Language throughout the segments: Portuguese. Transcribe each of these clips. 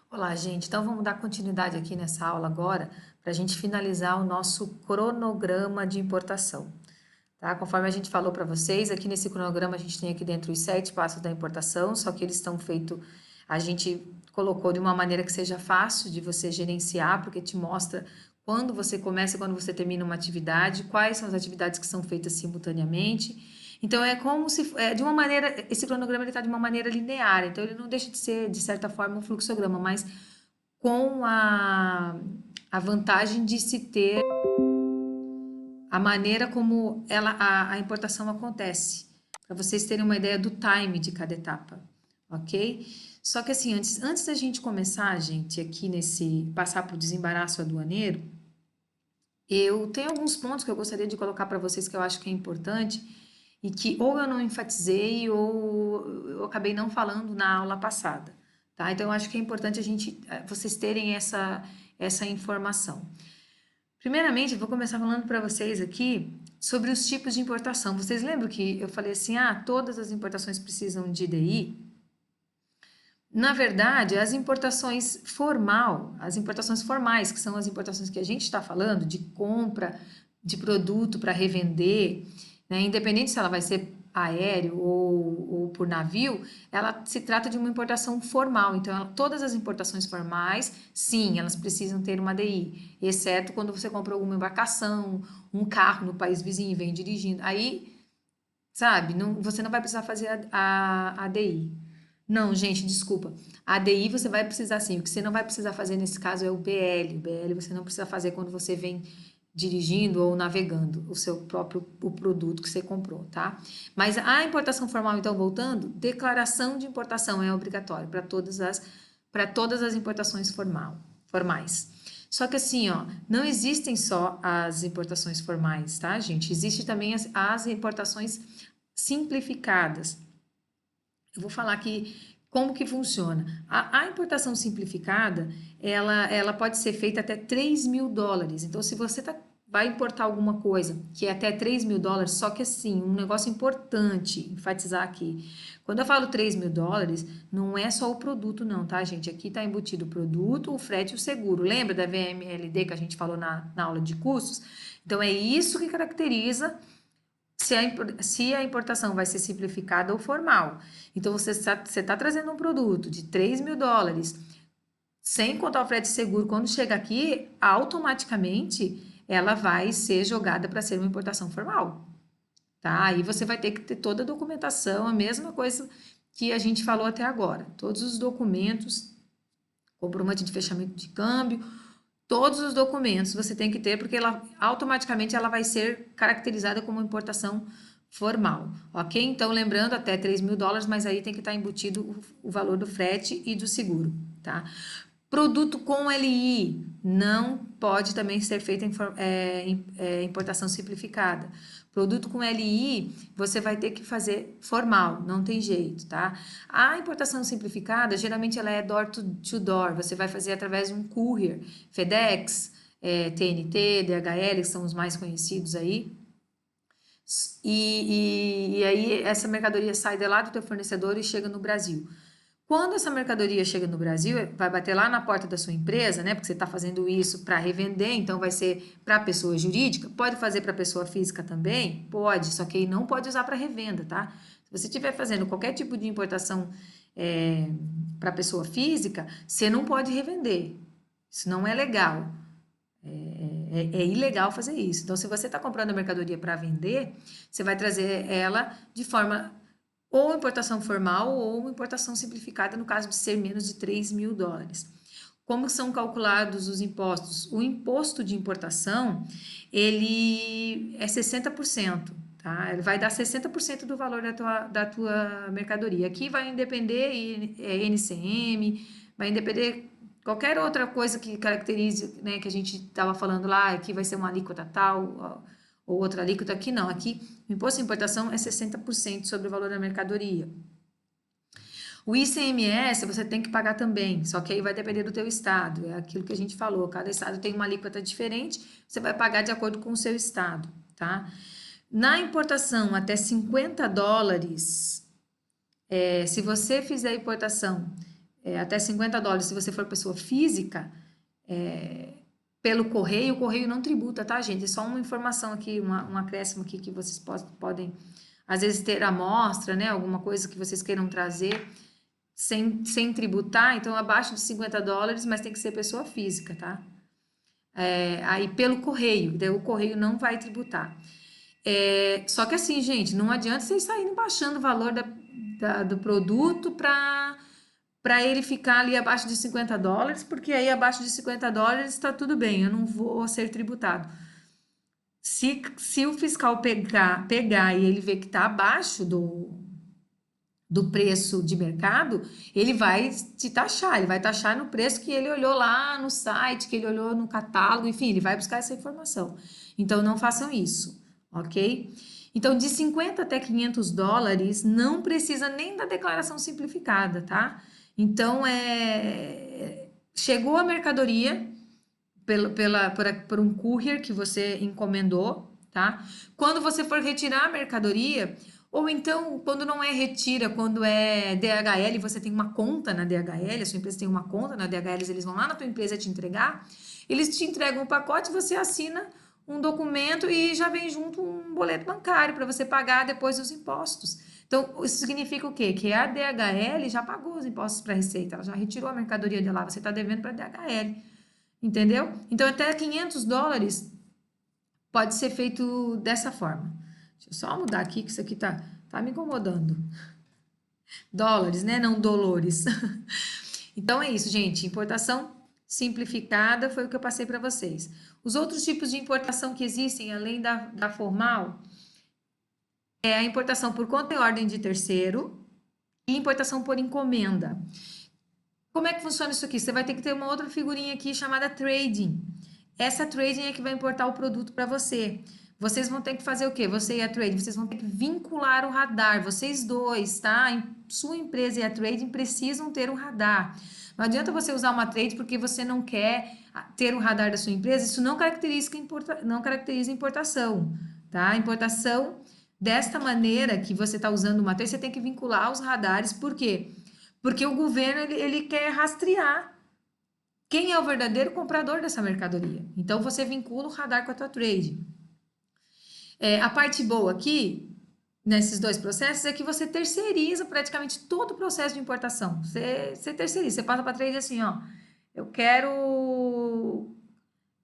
Olá, gente. Então vamos dar continuidade aqui nessa aula agora para a gente finalizar o nosso cronograma de importação, tá? Conforme a gente falou para vocês, aqui nesse cronograma a gente tem aqui dentro os 7 passos da importação, só que eles estão feitos, a gente colocou de uma maneira que seja fácil de você gerenciar, porque te mostra quando você começa e quando você termina uma atividade, quais são as atividades que são feitas simultaneamente. Então é como se de uma maneira, esse cronograma ele está de uma maneira linear, então ele não deixa de ser de certa forma um fluxograma, mas com a vantagem de se ter a maneira como a importação acontece, para vocês terem uma ideia do time de cada etapa, ok? Só que assim, antes da gente começar, gente, aqui nesse passar para o desembaraço aduaneiro, eu tenho alguns pontos que eu gostaria de colocar para vocês que eu acho que é importante e que ou eu não enfatizei ou eu acabei não falando na aula passada, tá? Então eu acho que é importante vocês terem essa informação. Primeiramente, eu vou começar falando para vocês aqui sobre os tipos de importação. Vocês lembram que eu falei assim, todas as importações precisam de DI? Na verdade, as importações formais, que são as importações que a gente está falando, de compra de produto para revender, né, independente se ela vai ser aéreo ou por navio, ela se trata de uma importação formal. Então, todas as importações formais, sim, elas precisam ter uma DI, exceto quando você compra alguma embarcação, um carro no país vizinho e vem dirigindo. Aí, sabe, você não vai precisar fazer a DI. Não, gente, desculpa. A ADI você vai precisar sim. O que você não vai precisar fazer nesse caso é o BL. O BL você não precisa fazer quando você vem dirigindo ou navegando o seu próprio o produto que você comprou, tá? Mas a importação formal, então, voltando, declaração de importação é obrigatória para todas as importações formais. Só que assim, ó, não existem só as importações formais, tá, gente? Existem também as importações simplificadas. Eu vou falar aqui como que funciona. A importação simplificada, ela pode ser feita até US$ 3.000. Então, se você vai importar alguma coisa que é até US$ 3.000, só que assim, um negócio importante enfatizar aqui. Quando eu falo US$ 3.000, não é só o produto não, tá, gente? Aqui está embutido o produto, o frete e o seguro. Lembra da VMLD que a gente falou na aula de custos? Então, é isso que caracteriza se a importação vai ser simplificada ou formal. Então, você está trazendo um produto de US$ 3.000, sem contar o frete seguro, quando chega aqui, automaticamente ela vai ser jogada para ser uma importação formal, tá? Aí você vai ter que ter toda a documentação, a mesma coisa que a gente falou até agora. Todos os documentos, comprovante de fechamento de câmbio, todos os documentos você tem que ter, porque ela automaticamente ela vai ser caracterizada como importação formal, ok? Então, lembrando, até US$ 3.000, mas aí tem que estar embutido o valor do frete e do seguro, tá? Produto com LI não pode também ser feita importação simplificada. Produto com LI você vai ter que fazer formal, não tem jeito, tá? A importação simplificada, geralmente ela é door to door, você vai fazer através de um courier, FedEx, TNT, DHL, que são os mais conhecidos aí. E aí essa mercadoria sai de lá do teu fornecedor e chega no Brasil. Quando essa mercadoria chega no Brasil, vai bater lá na porta da sua empresa, né? Porque você está fazendo isso para revender, então vai ser para a pessoa jurídica. Pode fazer para a pessoa física também? Pode, só que aí não pode usar para revenda, tá? Se você estiver fazendo qualquer tipo de importação para pessoa física, você não pode revender. Isso não é legal. É ilegal fazer isso. Então, se você está comprando a mercadoria para vender, você vai trazer ela de forma ou importação formal ou importação simplificada, no caso de ser menos de US$ 3.000. Como são calculados os impostos? O imposto de importação, ele é 60%, tá? Ele vai dar 60% do valor da tua mercadoria. Aqui vai depender NCM, vai depender qualquer outra coisa que caracterize, né, que a gente estava falando lá, aqui vai ser uma alíquota tal, ou outra alíquota, aqui não. Aqui o imposto de importação é 60% sobre o valor da mercadoria. O ICMS você tem que pagar também, só que aí vai depender do teu estado, é aquilo que a gente falou, cada estado tem uma alíquota diferente, você vai pagar de acordo com o seu estado, tá? Na importação até US$ 50, se você fizer a importação até $50, se você for pessoa física, pelo correio, o correio não tributa, tá, gente? É só uma informação aqui, um acréscimo aqui que vocês podem, às vezes, ter amostra, né? Alguma coisa que vocês queiram trazer sem tributar. Então, abaixo de $50, mas tem que ser pessoa física, tá? Aí pelo correio, daí o correio não vai tributar. Só que assim, gente, não adianta vocês saírem baixando o valor do produto para ele ficar ali abaixo de $50, porque aí abaixo de $50 está tudo bem, eu não vou ser tributado. Se o fiscal pegar e ele ver que está abaixo do preço de mercado, ele vai te taxar, ele vai taxar no preço que ele olhou lá no site, que ele olhou no catálogo, enfim, ele vai buscar essa informação. Então, não façam isso, ok? Então, de 50 até $500, não precisa nem da declaração simplificada, tá? Então, chegou a mercadoria por um courier que você encomendou, tá? Quando você for retirar a mercadoria, ou então, quando não é retira, quando é DHL, você tem uma conta na DHL, a sua empresa tem uma conta na DHL, eles vão lá na tua empresa te entregar, eles te entregam um pacote, você assina um documento e já vem junto um boleto bancário para você pagar depois os impostos. Então, isso significa o quê? Que a DHL já pagou os impostos para a Receita, ela já retirou a mercadoria de lá, você está devendo para a DHL. Entendeu? Então, até $500 pode ser feito dessa forma. Deixa eu só mudar aqui, que isso aqui tá me incomodando. Dólares, né? Não dolores. Então, é isso, gente. Importação simplificada foi o que eu passei para vocês. Os outros tipos de importação que existem, além da formal, é a importação por conta e ordem de terceiro e importação por encomenda. Como é que funciona isso aqui? Você vai ter que ter uma outra figurinha aqui chamada trading. Essa trading é que vai importar o produto para você. Vocês vão ter que fazer o quê? Você e a trading, vocês vão ter que vincular o radar. Vocês dois, tá? Sua empresa e a trading precisam ter um radar. Não adianta você usar uma trade porque você não quer ter o radar da sua empresa. Isso não caracteriza importação, tá? Importação, desta maneira que você está usando uma trade, você tem que vincular os radares. Por quê? Porque o governo ele quer rastrear quem é o verdadeiro comprador dessa mercadoria. Então, você vincula o radar com a tua trade. A parte boa aqui, nesses dois processos, é que você terceiriza praticamente todo o processo de importação. Você terceiriza, você passa para a trade assim, ó, eu quero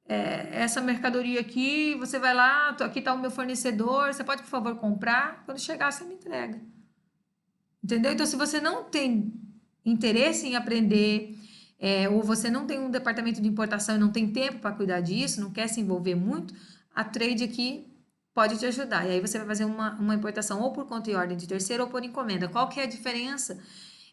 essa mercadoria aqui, você vai lá, aqui está o meu fornecedor, você pode, por favor, comprar? Quando chegar, você me entrega. Entendeu? Então, se você não tem interesse em aprender, ou você não tem um departamento de importação e não tem tempo para cuidar disso, não quer se envolver muito, a trade aqui pode te ajudar. E aí você vai fazer uma importação ou por conta e ordem de terceiro ou por encomenda. Qual que é a diferença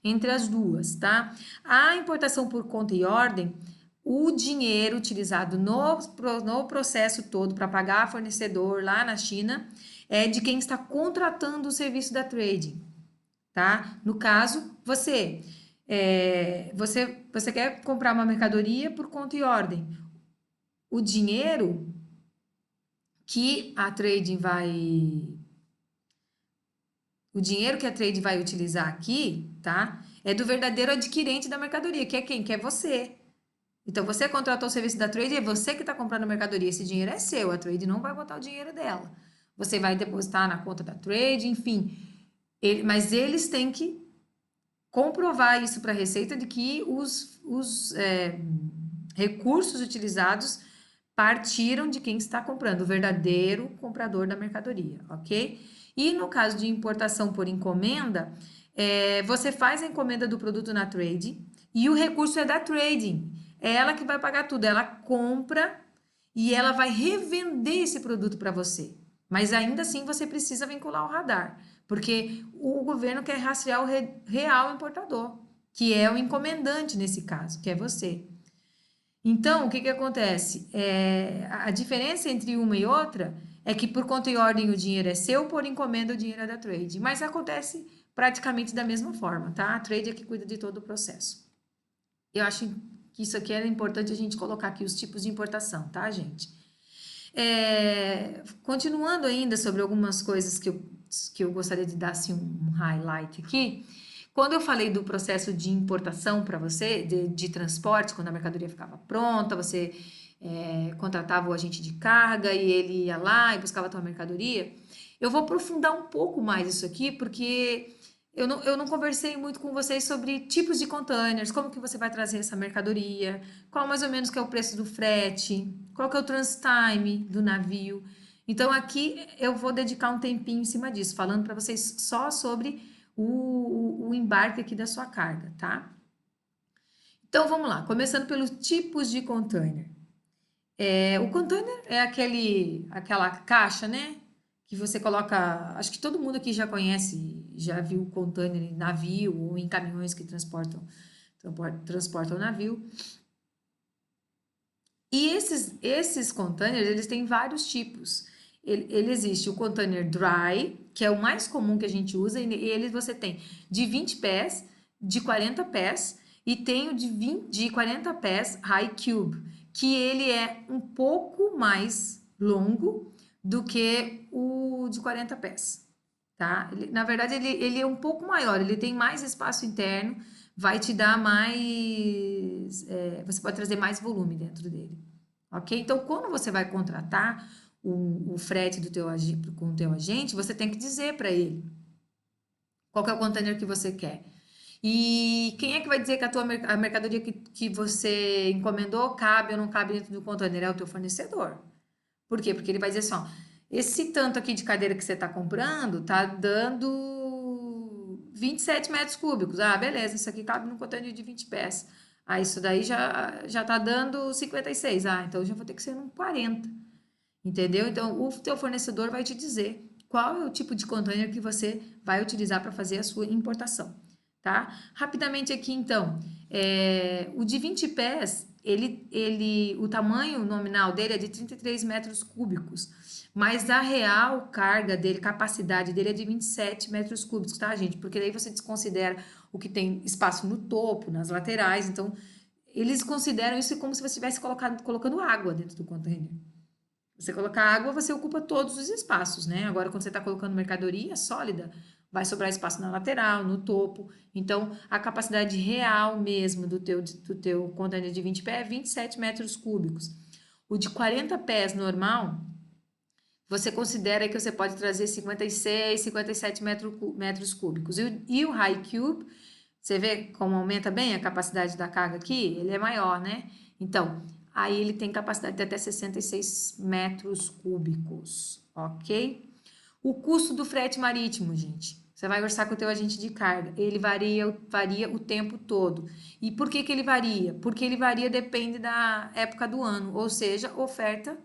entre as duas, tá? A importação por conta e ordem, o dinheiro utilizado no processo todo para pagar fornecedor lá na China é de quem está contratando o serviço da trading, tá? No caso, você quer comprar uma mercadoria por conta e ordem. O dinheiro que a trading vai utilizar aqui, tá? É do verdadeiro adquirente da mercadoria, que é quem? Que é você. Então, você contratou o serviço da trade, é você que está comprando a mercadoria. Esse dinheiro é seu, a trade não vai botar o dinheiro dela. Você vai depositar na conta da trade, enfim. Mas eles têm que comprovar isso para a Receita de que os recursos utilizados partiram de quem está comprando, o verdadeiro comprador da mercadoria, ok? E no caso de importação por encomenda, você faz a encomenda do produto na trade e o recurso é da trading. É ela que vai pagar tudo, ela compra e ela vai revender esse produto para você. Mas ainda assim você precisa vincular o radar, porque o governo quer rastrear o real importador, que é o encomendante nesse caso, que é você. Então, o que acontece? A diferença entre uma e outra é que por conta e ordem o dinheiro é seu, por encomenda o dinheiro é da trade. Mas acontece praticamente da mesma forma, tá? A trade é que cuida de todo o processo. Eu acho que isso aqui era importante a gente colocar aqui os tipos de importação, tá, gente? Continuando ainda sobre algumas coisas que eu gostaria de dar assim, um highlight aqui. Quando eu falei do processo de importação para você, de transporte, quando a mercadoria ficava pronta, você contratava o agente de carga e ele ia lá e buscava a tua mercadoria, eu vou aprofundar um pouco mais isso aqui, porque eu não conversei muito com vocês sobre tipos de containers, como que você vai trazer essa mercadoria, qual mais ou menos que é o preço do frete, qual que é o transit time do navio. Então aqui eu vou dedicar um tempinho em cima disso, falando para vocês só sobre o embarque aqui da sua carga, tá? Então vamos lá, começando pelos tipos de container. O container é aquela caixa, né? Que você coloca. Acho que todo mundo aqui já conhece, já viu container em navio ou em caminhões que transportam navio. E esses containers, eles têm vários tipos. Ele existe o container dry, que é o mais comum que a gente usa, e ele você tem de 20 pés, de 40 pés, e tem o de 40 pés high cube, que ele é um pouco mais longo do que o de 40 pés, tá? Na verdade, ele é um pouco maior, ele tem mais espaço interno, vai te dar mais, você pode trazer mais volume dentro dele, ok? Então, quando você vai contratar o frete com o teu agente, você tem que dizer para ele qual que é o container que você quer. E quem é que vai dizer que a mercadoria que você encomendou cabe ou não cabe dentro do container? É o teu fornecedor. Por quê? Porque ele vai dizer assim, ó, esse tanto aqui de cadeira que você está comprando tá dando 27 metros cúbicos. Ah, beleza, isso aqui cabe num container de 20 pés. Ah, isso daí já tá dando 56. Ah, então já vou ter que ser num 40. Entendeu? Então, o teu fornecedor vai te dizer qual é o tipo de container que você vai utilizar para fazer a sua importação, tá? Rapidamente aqui, então, o de 20 pés, o tamanho nominal dele é de 33 metros cúbicos, mas a real carga dele, capacidade dele é de 27 metros cúbicos, tá, gente? Porque daí você desconsidera o que tem espaço no topo, nas laterais, então, eles consideram isso como se você estivesse colocando água dentro do container. Você colocar água, você ocupa todos os espaços, né? Agora, quando você está colocando mercadoria sólida, vai sobrar espaço na lateral, no topo. Então, a capacidade real mesmo do teu container de 20 pés é 27 metros cúbicos. O de 40 pés normal, você considera que você pode trazer 56, 57 metros cúbicos. E o high cube, você vê como aumenta bem a capacidade da carga aqui? Ele é maior, né? Então, aí ele tem capacidade de até 66 metros cúbicos, ok? O custo do frete marítimo, gente. Você vai orçar com o teu agente de carga. Ele varia o tempo todo. E por que que ele varia? Porque ele varia depende da época do ano, ou seja, oferta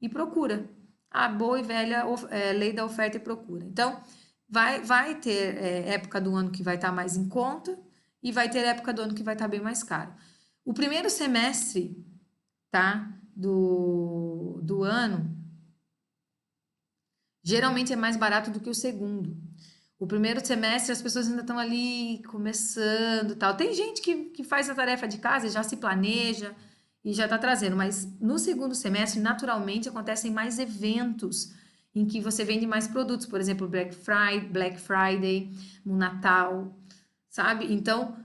e procura. A boa e velha lei da oferta e procura. Então, vai ter época do ano que vai estar mais em conta e vai ter época do ano que vai estar bem mais caro. O primeiro semestre, tá, do ano, geralmente é mais barato do que o segundo. O primeiro semestre as pessoas ainda estão ali começando, tal. Tem gente que faz a tarefa de casa e já se planeja e já está trazendo, mas no segundo semestre, naturalmente, acontecem mais eventos em que você vende mais produtos, por exemplo, Black Friday, no Natal, sabe? Então,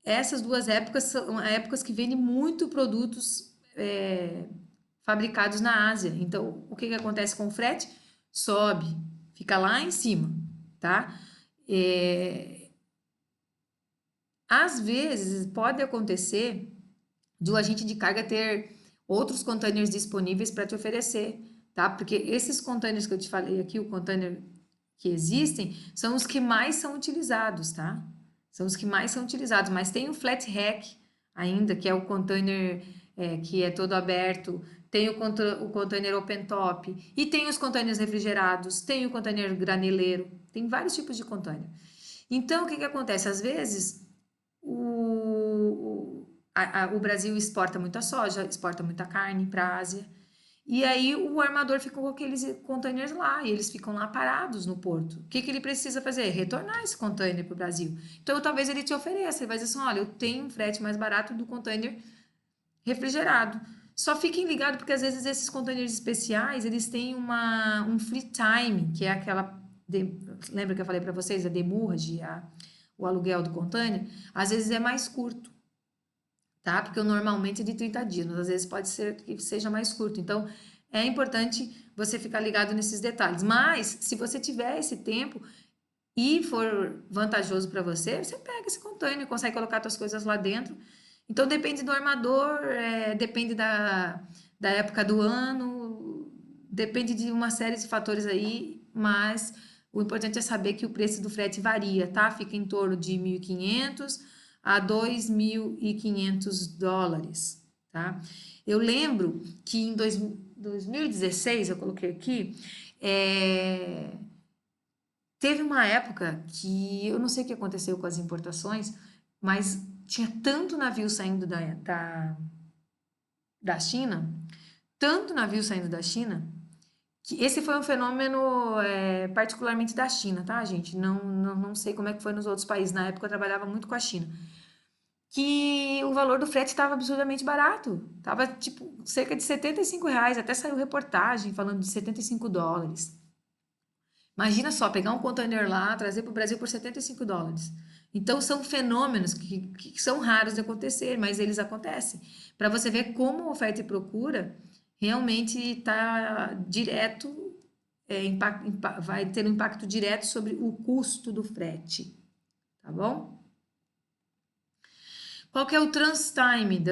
essas duas épocas são épocas que vendem muito produtos fabricados na Ásia. Então, o que que acontece com o frete? Sobe, fica lá em cima, tá? Às vezes, pode acontecer de o agente de carga ter outros containers disponíveis para te oferecer, tá? Porque esses containers que eu te falei aqui, o container que existem, são os que mais são utilizados, tá? São os que mais são utilizados, mas tem o flat rack ainda, que é o container que é todo aberto, tem o container open top, e tem os containers refrigerados, tem o container graneleiro, tem vários tipos de container. Então, o que que acontece? Às vezes, o Brasil exporta muita soja, exporta muita carne para a Ásia, e aí o armador fica com aqueles containers lá, e eles ficam lá parados no porto. O que que ele precisa fazer? Retornar esse container para o Brasil. Então, talvez ele te ofereça, ele vai dizer assim, olha, eu tenho um frete mais barato do container refrigerado. Só fiquem ligados, porque às vezes esses containers especiais, eles têm um free time, que é aquela... lembra que eu falei para vocês, a demurrage, o aluguel do container, às vezes é mais curto, tá? Porque normalmente é de 30 dias, mas às vezes pode ser que seja mais curto. Então, é importante você ficar ligado nesses detalhes. Mas, se você tiver esse tempo e for vantajoso para você, você pega esse container, consegue colocar suas coisas lá dentro. Então, depende do armador, depende da época do ano, depende de uma série de fatores aí, mas o importante é saber que o preço do frete varia, tá? Fica em torno de 1.500 a 2.500 dólares, tá? Eu lembro que em 2016, eu coloquei aqui, teve uma época que eu não sei o que aconteceu com as importações, mas tinha tanto navio saindo da China, tanto navio saindo da China, que esse foi um fenômeno particularmente da China, tá, gente? Não sei como é que foi nos outros países. Na época eu trabalhava muito com a China. Que o valor do frete estava absurdamente barato. Tava tipo cerca de R$ 75. Até saiu reportagem falando de 75 dólares. Imagina só, pegar um container lá, trazer para o Brasil por 75 dólares. Então, são fenômenos que são raros de acontecer, mas eles acontecem. Para você ver como oferta e procura realmente está direto, vai ter um impacto direto sobre o custo do frete, tá bom? Qual que é o transtime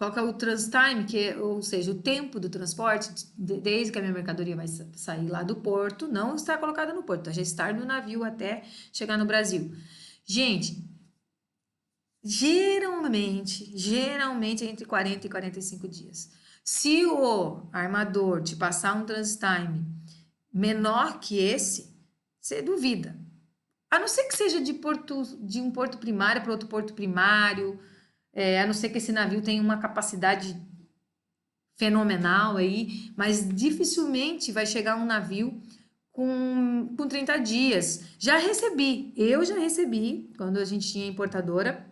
Qual que é o transtime, ou seja, o tempo do transporte, desde que a minha mercadoria vai sair lá do porto, não estar colocada no porto, já estar no navio até chegar no Brasil. Gente, geralmente é entre 40 e 45 dias. Se o armador te passar um transtime menor que esse, você duvida. A não ser que seja de um porto primário para outro porto primário, a não ser que esse navio tenha uma capacidade fenomenal aí, mas dificilmente vai chegar um navio com 30 dias. Eu já recebi, quando a gente tinha importadora,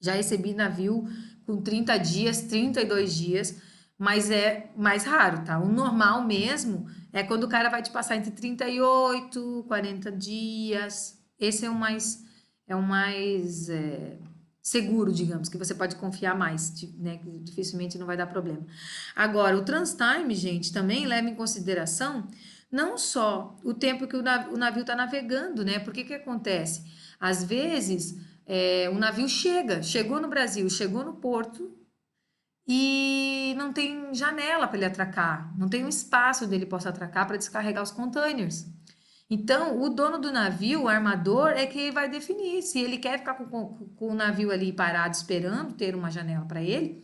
já recebi navio com 30 dias, 32 dias, mas é mais raro, tá? O normal mesmo é quando o cara vai te passar entre 38, 40 dias. Esse é o mais seguro, digamos, que você pode confiar mais, né? Que dificilmente não vai dar problema. Agora, o transtime, gente, também leva em consideração não só o tempo que o navio está navegando, né? Porque que acontece? Às vezes, o navio chegou no Brasil, chegou no porto e não tem janela para ele atracar, não tem um espaço onde ele possa atracar para descarregar os containers. Então, o dono do navio, o armador, é que vai definir se ele quer ficar com o navio ali parado esperando ter uma janela para ele,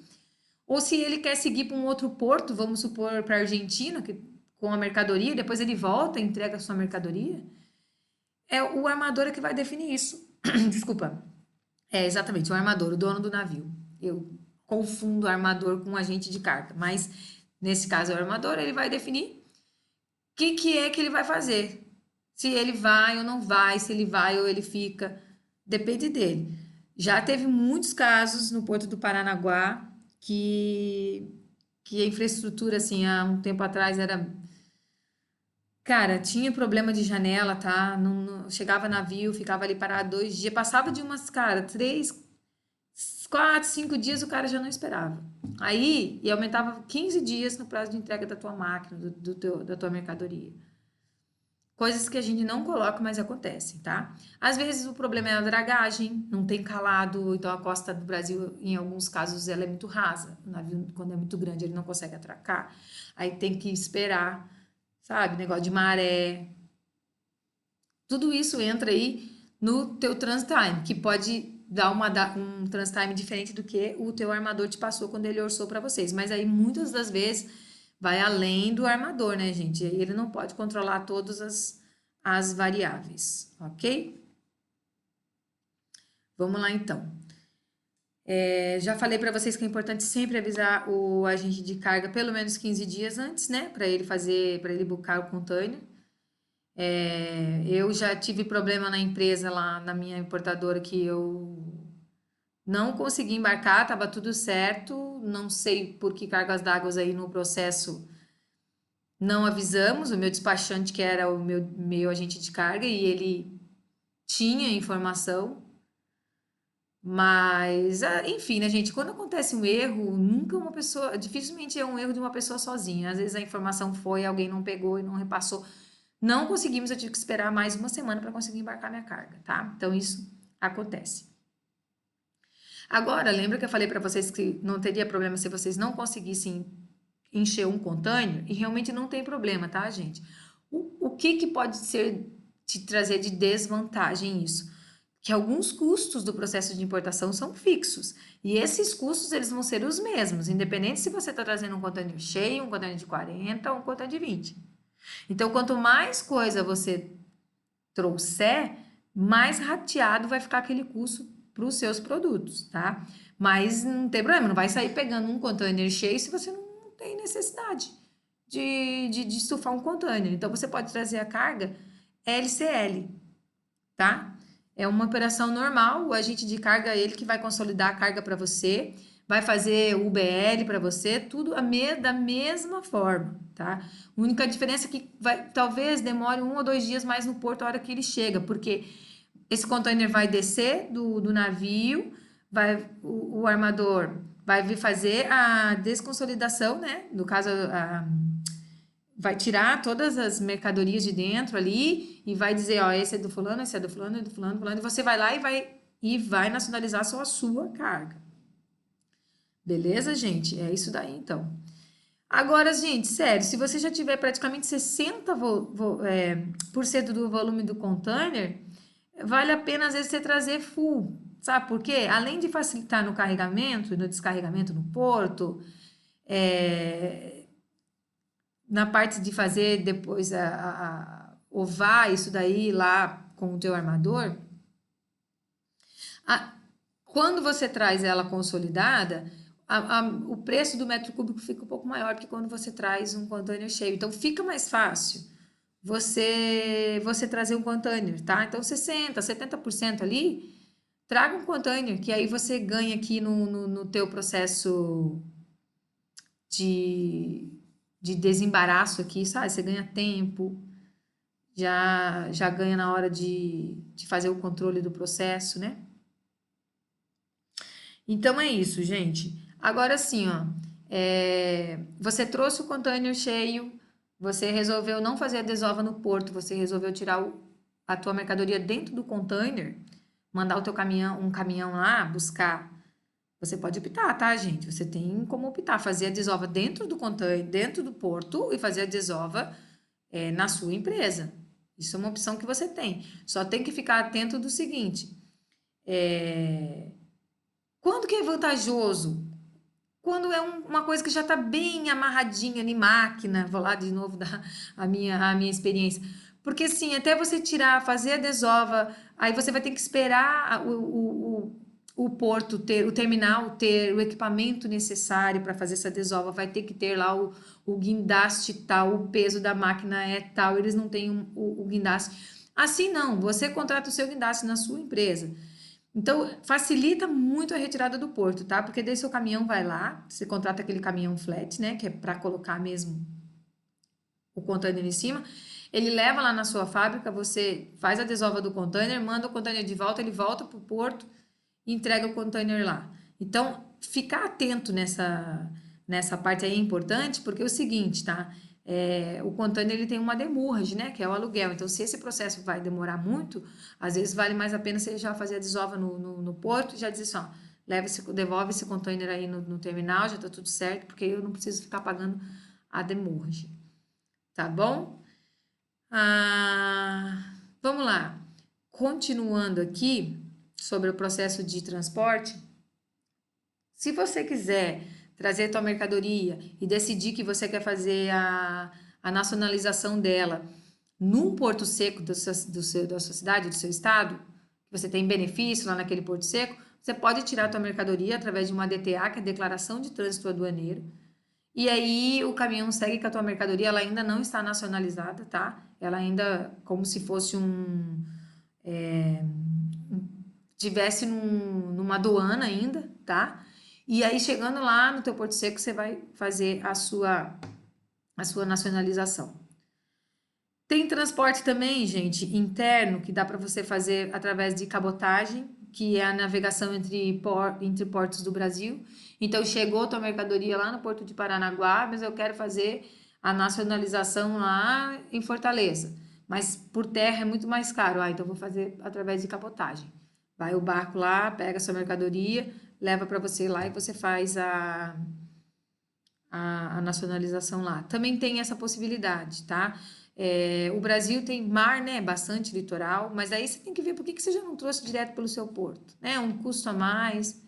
ou se ele quer seguir para um outro porto, vamos supor para a Argentina, com a mercadoria, depois ele volta e entrega a sua mercadoria. É o armador é que vai definir isso. Desculpa. É exatamente o armador, o dono do navio. Eu confundo armador com agente de carga, mas nesse caso é o armador, ele vai definir o que é que ele vai fazer. Se ele vai ou não vai, se ele vai ou ele fica, depende dele. Já teve muitos casos no Porto do Paranaguá que a infraestrutura, assim, há um tempo atrás era. Cara, tinha problema de janela, tá? Chegava navio, ficava ali parado 2 dias, passava de umas, cara, 3, 4, 5 dias o cara já não esperava. Aí, e aumentava 15 dias no prazo de entrega da tua máquina, da tua mercadoria. Coisas que a gente não coloca, mas acontecem, tá? Às vezes o problema é a dragagem, não tem calado, então a costa do Brasil, em alguns casos, ela é muito rasa. O navio, quando é muito grande, ele não consegue atracar. Aí tem que esperar, sabe? Negócio de maré. Tudo isso entra aí no teu trans time, que pode dar um trans time diferente do que o teu armador te passou quando ele orçou para vocês. Mas aí, muitas das vezes, vai além do armador, né, gente? Ele não pode controlar todas as variáveis, ok? Vamos lá, então. Já falei para vocês que é importante sempre avisar o agente de carga pelo menos 15 dias antes, né? Para ele buscar o container. Eu já tive problema na empresa lá, na minha importadora, que eu não consegui embarcar, estava tudo certo. Não sei por que cargas d'água aí no processo não avisamos. O meu despachante, que era o meu agente de carga, e ele tinha informação, mas, enfim, né, gente? Quando acontece um erro, nunca uma pessoa, dificilmente é um erro de uma pessoa sozinha. Às vezes a informação foi, alguém não pegou e não repassou. Não conseguimos, eu tive que esperar mais uma semana para conseguir embarcar minha carga, tá? Então isso acontece. Agora, lembra que eu falei para vocês que não teria problema se vocês não conseguissem encher um container? E realmente não tem problema, tá, gente? O que que pode ser te trazer de desvantagem isso? Que alguns custos do processo de importação são fixos. E esses custos, eles vão ser os mesmos, independente se você está trazendo um container cheio, um container de 40 ou um container de 20. Então, quanto mais coisa você trouxer, mais rateado vai ficar aquele custo para os seus produtos, tá? Mas não tem problema, não vai sair pegando um container cheio se você não tem necessidade de estufar um container. Então, você pode trazer a carga LCL, tá? É uma operação normal, o agente de carga é ele que vai consolidar a carga para você, vai fazer o UBL para você, tudo da mesma forma, tá? A única diferença é que talvez demore 1 ou 2 dias mais no porto a hora que ele chega, porque esse container vai descer do navio, o armador vai vir fazer a desconsolidação, né? No caso, vai tirar todas as mercadorias de dentro ali e vai dizer, ó, esse é do fulano, esse é do fulano, é do fulano, fulano, e você vai lá e vai nacionalizar só a sua carga. Beleza, gente? É isso daí, então. Agora, gente, sério, se você já tiver praticamente 60% por cento do volume do container, vale a pena, às vezes, você trazer full. Sabe por quê? Além de facilitar no carregamento e no descarregamento no porto, é, na parte de fazer depois ovar isso daí lá com o teu armador, a- quando você traz ela consolidada, o preço do metro cúbico fica um pouco maior que quando você traz um container cheio. Então fica mais fácil você trazer um container, tá? Então 60, 70% ali, traga um container, que aí você ganha aqui no teu processo de, de desembaraço aqui, sabe? Você ganha tempo, já ganha na hora de fazer o controle do processo, né? Então é isso, gente. Agora sim, ó, você trouxe o container cheio, você resolveu não fazer a desova no porto, você resolveu tirar a tua mercadoria dentro do container, mandar o teu caminhão, um caminhão lá buscar. Você pode optar, tá, gente? Você tem como optar, fazer a desova dentro do container, dentro do porto e fazer a desova na sua empresa. Isso é uma opção que você tem. Só tem que ficar atento do seguinte: é, quando que é vantajoso? Quando é uma coisa que já está bem amarradinha em máquina, vou lá de novo dar a minha experiência. Porque assim, até você tirar, fazer a desova, aí você vai ter que esperar o porto ter, o terminal ter o equipamento necessário para fazer essa desova, vai ter que ter lá o guindaste tal, o peso da máquina é tal, eles não têm o guindaste. Assim não, você contrata o seu guindaste na sua empresa. Então, facilita muito a retirada do porto, tá? Porque daí seu caminhão vai lá, você contrata aquele caminhão flat, né? Que é para colocar mesmo o container em cima. Ele leva lá na sua fábrica, você faz a desova do container, manda o container de volta, ele volta para o porto e entrega o container lá. Então, ficar atento nessa parte aí é importante, porque é o seguinte, tá? O container ele tem uma demurrage, né? Que é o aluguel. Então, se esse processo vai demorar muito, às vezes vale mais a pena você já fazer a desova no porto e já dizer assim, ó, devolve esse container aí no terminal, já tá tudo certo, porque eu não preciso ficar pagando a demurrage. Tá bom? Vamos lá. Continuando aqui sobre o processo de transporte, se você quiser trazer tua mercadoria e decidir que você quer fazer a nacionalização dela num porto seco da sua cidade, do seu estado, que você tem benefício lá naquele porto seco, você pode tirar tua mercadoria através de uma DTA, que é Declaração de Trânsito Aduaneiro, e aí o caminhão segue com a tua mercadoria, ela ainda não está nacionalizada, tá? Ela ainda como se fosse tivesse numa aduana ainda, tá? E aí chegando lá no teu Porto Seco, você vai fazer a sua nacionalização. Tem transporte também, gente, interno, que dá para você fazer através de cabotagem, que é a navegação entre portos do Brasil. Então, chegou tua mercadoria lá no Porto de Paranaguá, mas eu quero fazer a nacionalização lá em Fortaleza. Mas por terra é muito mais caro. Ah, então vou fazer através de cabotagem. Vai o barco lá, pega a sua mercadoria, leva para você lá e você faz a nacionalização lá. Também tem essa possibilidade, tá? O Brasil tem mar, né? Bastante litoral, mas aí você tem que ver por que que você já não trouxe direto pelo seu porto, né? Um custo a mais.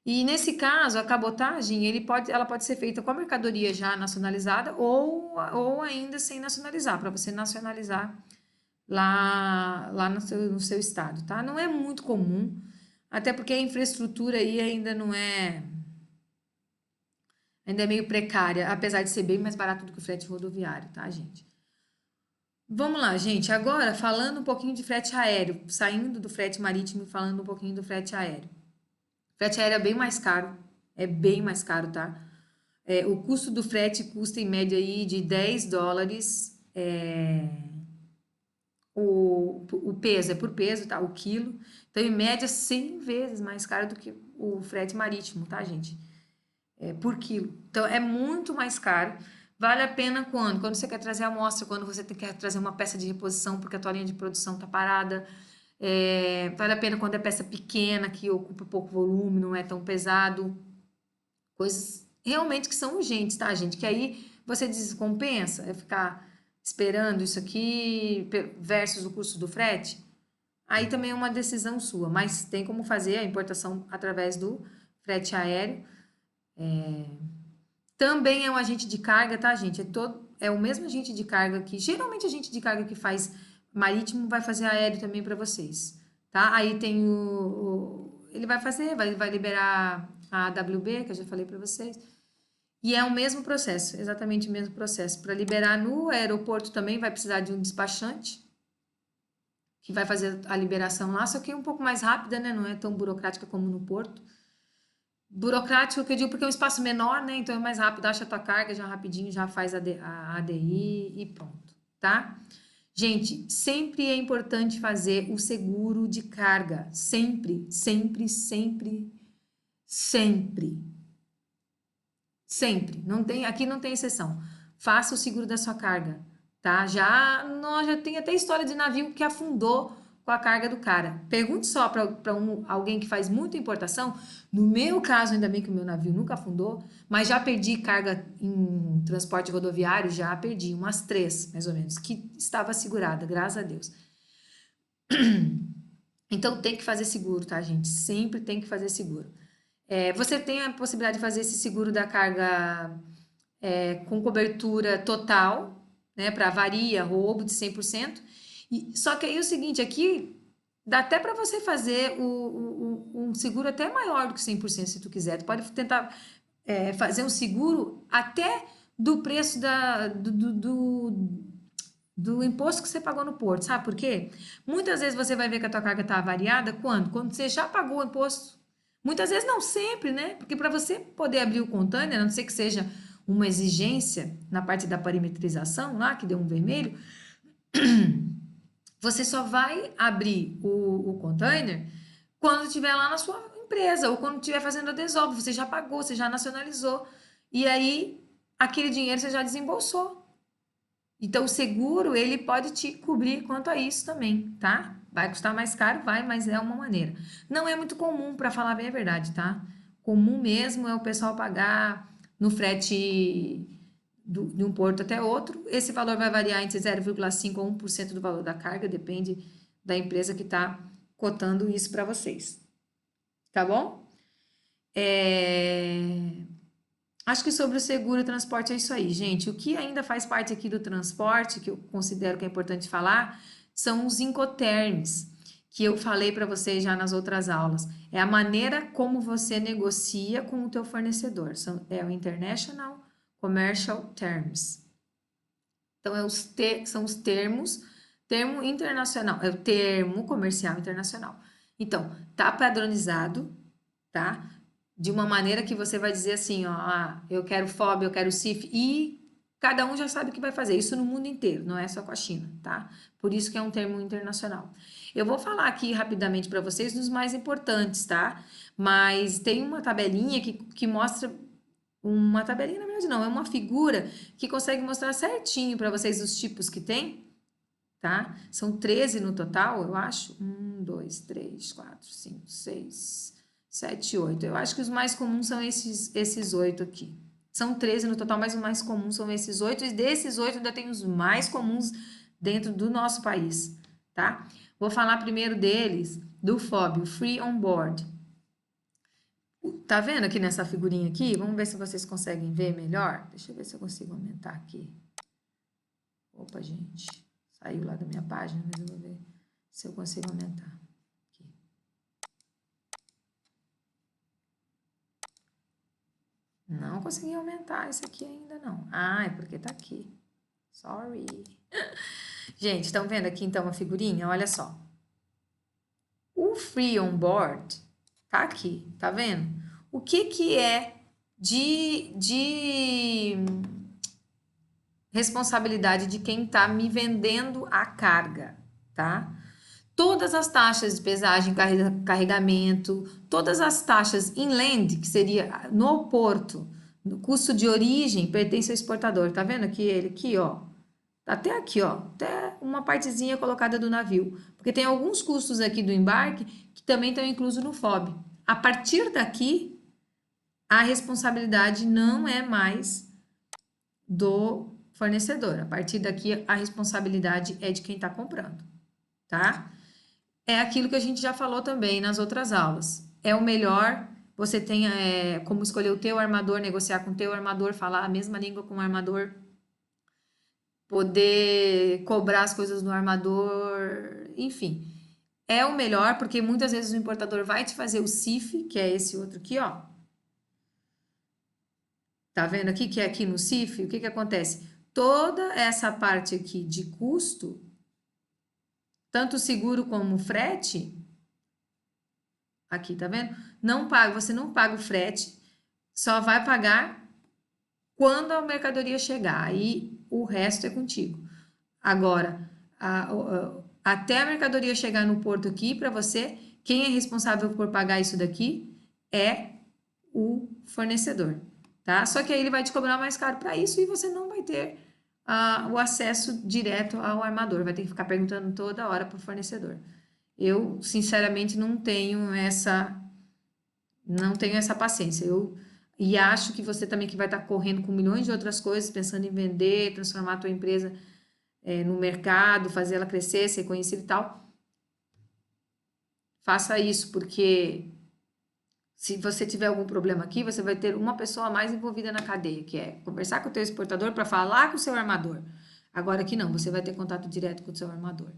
E nesse caso, a cabotagem, ela pode ser feita com a mercadoria já nacionalizada ou ainda sem nacionalizar, para você nacionalizar lá no seu estado, tá? Não é muito comum, até porque a infraestrutura aí ainda é meio precária, apesar de ser bem mais barato do que o frete rodoviário, tá, gente? Vamos lá, gente. Agora, falando um pouquinho de frete aéreo, saindo do frete marítimo e falando um pouquinho do frete aéreo. Frete aéreo é bem mais caro, tá? O custo do frete custa em média aí de US$ 10. O peso é por peso, tá? O quilo. Então, em média, 100 vezes mais caro do que o frete marítimo, tá, gente? Por quilo. Então, é muito mais caro. Vale a pena quando? Quando você quer trazer amostra, quando você quer trazer uma peça de reposição porque a tua linha de produção está parada. Vale a pena quando é peça pequena, que ocupa pouco volume, não é tão pesado. Coisas realmente que são urgentes, tá, gente? Que aí você descompensa, é ficar esperando isso aqui versus o custo do frete. Aí também é uma decisão sua, mas tem como fazer a importação através do frete aéreo. Também é um agente de carga, tá, gente? É o mesmo agente de carga que geralmente agente de carga que faz marítimo vai fazer aéreo também para vocês, tá? Aí tem ele vai fazer, vai liberar a AWB, que eu já falei para vocês. E é o mesmo processo, exatamente o mesmo processo. Para liberar no aeroporto também vai precisar de um despachante que vai fazer a liberação lá, só que é um pouco mais rápida, né? Não é tão burocrática como no porto. Burocrático que eu digo porque é um espaço menor, né? Então é mais rápido, acha a tua carga já rapidinho, já faz a ADI e pronto, tá? Gente, sempre é importante fazer o seguro de carga. Sempre, sempre, sempre, sempre. Sempre. Aqui não tem exceção. Faça o seguro da sua carga, tá? Nós já tem até história de navio que afundou com a carga do cara. Pergunte só para alguém que faz muita importação. No meu caso, ainda bem que o meu navio nunca afundou, mas já perdi carga em transporte rodoviário, já perdi umas 3, mais ou menos, que estava segurada, graças a Deus. Então tem que fazer seguro, tá, gente? Sempre tem que fazer seguro. Você tem a possibilidade de fazer esse seguro da carga com cobertura total, né, para avaria, roubo de 100%. Só que aí é o seguinte, aqui dá até para você fazer um seguro até maior do que 100% se tu quiser. Tu pode tentar fazer um seguro até do preço do imposto que você pagou no porto, sabe por quê? Muitas vezes você vai ver que a tua carga está avariada quando? Quando você já pagou o imposto. Muitas vezes não sempre, né? Porque para você poder abrir o container, a não ser que seja uma exigência na parte da parametrização lá, que deu um vermelho, você só vai abrir o container quando estiver lá na sua empresa ou quando estiver fazendo a desobre. Você já pagou, você já nacionalizou. E aí, aquele dinheiro você já desembolsou. Então, o seguro, ele pode te cobrir quanto a isso também, tá? Vai custar mais caro, vai, mas é uma maneira. Não é muito comum, para falar bem a verdade, tá? Comum mesmo é o pessoal pagar no frete de um porto até outro. Esse valor vai variar entre 0,5% a 1% do valor da carga, depende da empresa que está cotando isso para vocês. Tá bom? Acho que sobre o seguro e transporte é isso aí, gente. O que ainda faz parte aqui do transporte, que eu considero que é importante falar, são os incoterms, que eu falei para vocês já nas outras aulas. É a maneira como você negocia com o teu fornecedor. É o International Commercial Terms. Então, são os termo internacional, é o termo comercial internacional. Então, tá padronizado, tá? De uma maneira que você vai dizer assim, ó, eu quero FOB, eu quero CIF e cada um já sabe o que vai fazer. Isso no mundo inteiro, não é só com a China, tá? Por isso que é um termo internacional. Eu vou falar aqui rapidamente para vocês dos mais importantes, tá? Mas tem uma tabelinha que mostra. Uma tabelinha, na verdade, não, é uma figura que consegue mostrar certinho para vocês os tipos que tem, tá? São 13 no total, eu acho. 1, 2, 3, 4, 5, 6, 7, 8. Eu acho que os mais comuns são esses 8 aqui. São 13 no total, mas os mais comuns são esses 8. E desses 8 ainda tem os mais comuns dentro do nosso país, tá? Vou falar primeiro deles, do FOB, o Free On Board. Tá vendo aqui nessa figurinha aqui? Vamos ver se vocês conseguem ver melhor. Deixa eu ver se eu consigo aumentar aqui. Opa, gente. Saiu lá da minha página, mas eu vou ver se eu consigo aumentar. Aqui. Não consegui aumentar isso aqui ainda não. Ah, é porque tá aqui. Sorry. Gente, estão vendo aqui então a figurinha? Olha só. O Free On Board tá aqui, tá vendo? O que é de responsabilidade de quem está me vendendo a carga, tá? Todas as taxas de pesagem, carregamento, todas as taxas inland, que seria no porto, no custo de origem, pertence ao exportador. Tá vendo aqui ele aqui, ó? Até aqui, ó, até uma partezinha colocada do navio. Porque tem alguns custos aqui do embarque que também estão inclusos no FOB. A partir daqui, a responsabilidade não é mais do fornecedor. A partir daqui, a responsabilidade é de quem está comprando, tá? É aquilo que a gente já falou também nas outras aulas. É o melhor, você tem como escolher o teu armador, negociar com o teu armador, falar a mesma língua com o armador, poder cobrar as coisas no armador, enfim. É o melhor, porque muitas vezes o importador vai te fazer o CIF, que é esse outro aqui, ó. Tá vendo aqui que é aqui no CIF? O que que acontece? Toda essa parte aqui de custo, tanto seguro como frete, aqui, tá vendo? Não paga, você não paga o frete, só vai pagar quando a mercadoria chegar, aí o resto é contigo. Agora, até a mercadoria chegar no porto aqui para você, quem é responsável por pagar isso daqui é o fornecedor, tá? Só que aí ele vai te cobrar mais caro para isso e você não vai ter o acesso direto ao armador, vai ter que ficar perguntando toda hora para o fornecedor. Eu, sinceramente, não tenho essa paciência. E acho que você também que vai estar correndo com milhões de outras coisas, pensando em vender, transformar a tua empresa no mercado, fazer ela crescer, ser conhecida e tal. Faça isso, porque se você tiver algum problema aqui, você vai ter uma pessoa a mais envolvida na cadeia, que é conversar com o teu exportador para falar com o seu armador. Agora aqui não, você vai ter contato direto com o seu armador.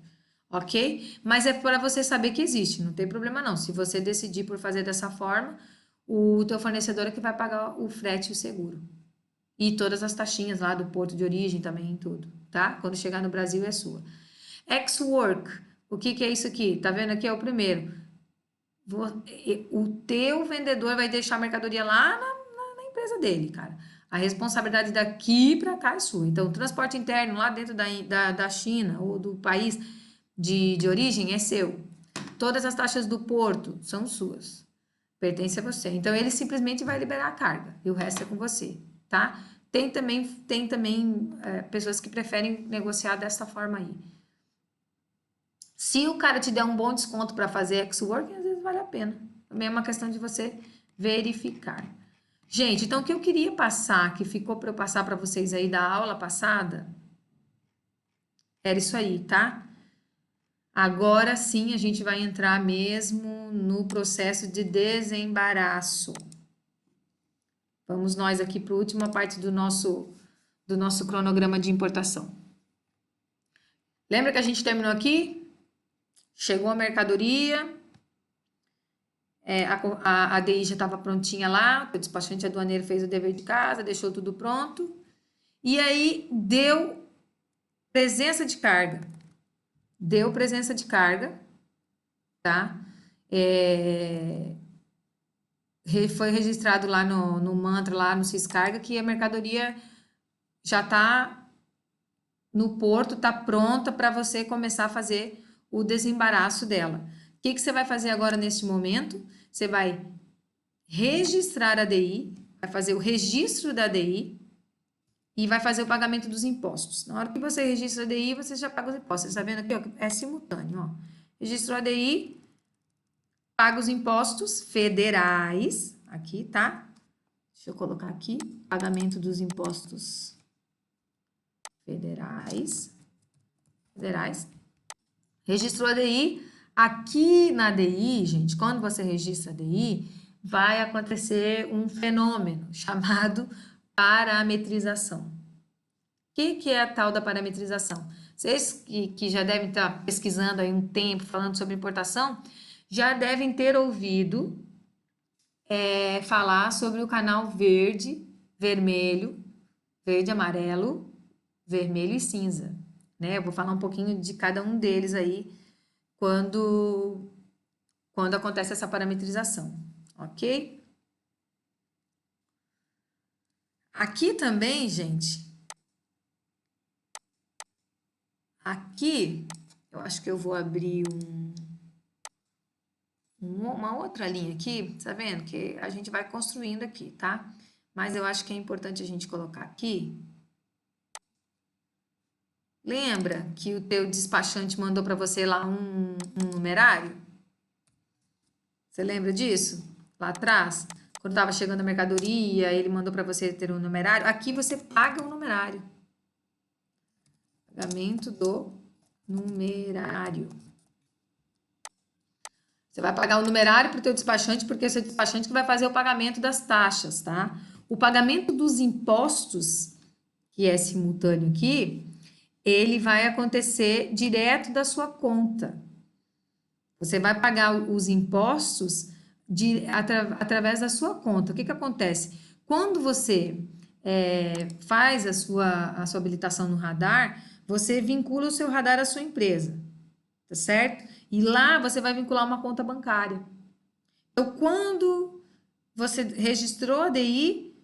Ok? Mas é para você saber que existe, não tem problema não. Se você decidir por fazer dessa forma, o teu fornecedor é que vai pagar o frete e o seguro. E todas as taxinhas lá do porto de origem também, tudo, tá? Quando chegar no Brasil é sua. Ex-work, o que que é isso aqui? Tá vendo aqui? É o primeiro. O teu vendedor vai deixar a mercadoria lá na empresa dele, cara. A responsabilidade daqui para cá é sua. Então, o transporte interno lá dentro da China ou do país de origem é seu. Todas as taxas do porto são suas. Pertence a você. Então, ele simplesmente vai liberar a carga e o resto é com você, tá? Tem também pessoas que preferem negociar dessa forma aí. Se o cara te der um bom desconto para fazer ex-working, às vezes vale a pena. Também é uma questão de você verificar. Gente, então o que eu queria passar, que ficou para eu passar para vocês aí da aula passada, era isso aí, tá? Agora sim a gente vai entrar mesmo no processo de desembaraço. Vamos nós aqui para a última parte do nosso cronograma de importação. Lembra que a gente terminou aqui? Chegou a mercadoria, a ADI já estava prontinha lá, o despachante aduaneiro fez o dever de casa, deixou tudo pronto, e aí deu presença de carga. Deu presença de carga, tá? Foi registrado lá no Mantra, lá no Ciscarga, que a mercadoria já está no porto, está pronta para você começar a fazer o desembaraço dela. O que você vai fazer agora neste momento? Você vai registrar a DI, vai fazer o registro da DI e vai fazer o pagamento dos impostos. Na hora que você registra a DI, você já paga os impostos. Você está vendo aqui, ó, é simultâneo, ó. Registrou a DI, paga os impostos federais, aqui, tá? Deixa eu colocar aqui, pagamento dos impostos federais. Registrou a DI. Aqui na DI, gente, quando você registra a DI, vai acontecer um fenômeno chamado parametrização. O que é a tal da parametrização? Vocês que já devem estar pesquisando aí um tempo, falando sobre importação, já devem ter ouvido falar sobre o canal verde, vermelho, verde, amarelo, vermelho e cinza, né? Eu vou falar um pouquinho de cada um deles aí quando acontece essa parametrização, ok? Aqui também, gente, aqui eu acho que eu vou abrir uma outra linha aqui, tá vendo? Que a gente vai construindo aqui, tá? Mas eu acho que é importante a gente colocar aqui. Lembra que o teu despachante mandou para você lá um numerário? Você lembra disso? Lá atrás? Quando estava chegando a mercadoria, ele mandou para você ter um numerário. Aqui você paga o numerário. Pagamento do numerário. Você vai pagar o numerário para o teu despachante, porque é o seu despachante que vai fazer o pagamento das taxas, tá? O pagamento dos impostos, que é simultâneo aqui, ele vai acontecer direto da sua conta. Você vai pagar os impostos através da sua conta. O que acontece? Quando você faz a sua habilitação no radar, você vincula o seu radar à sua empresa, tá certo? E lá você vai vincular uma conta bancária. Então, quando você registrou a DI,